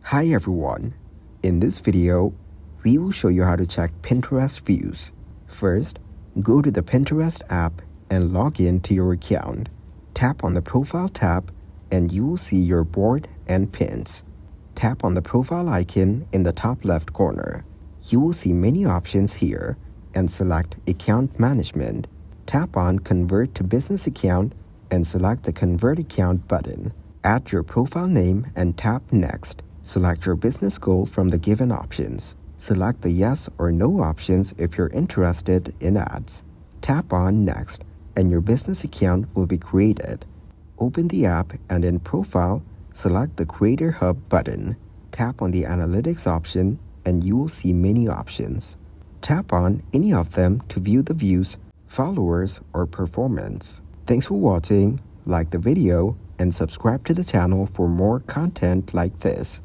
Hi everyone. In this video, we will show you how to check Pinterest views. First, go to the Pinterest app and log in to your account. Tap on the Profile tab and you will see your board and pins. Tap on the profile icon in the top left corner. You will see many options here and select Account Management. Tap on Convert to Business Account and select the Convert Account button. Add your profile name and tap Next. Select your business goal from the given options. Select the yes or no options if you're interested in ads. Tap on Next and your business account will be created. Open the app and in Profile, select the Creator Hub button. Tap on the Analytics option and you will see many options. Tap on any of them to view the views, followers, or performance. Thanks for watching. Like the video and subscribe to the channel for more content like this.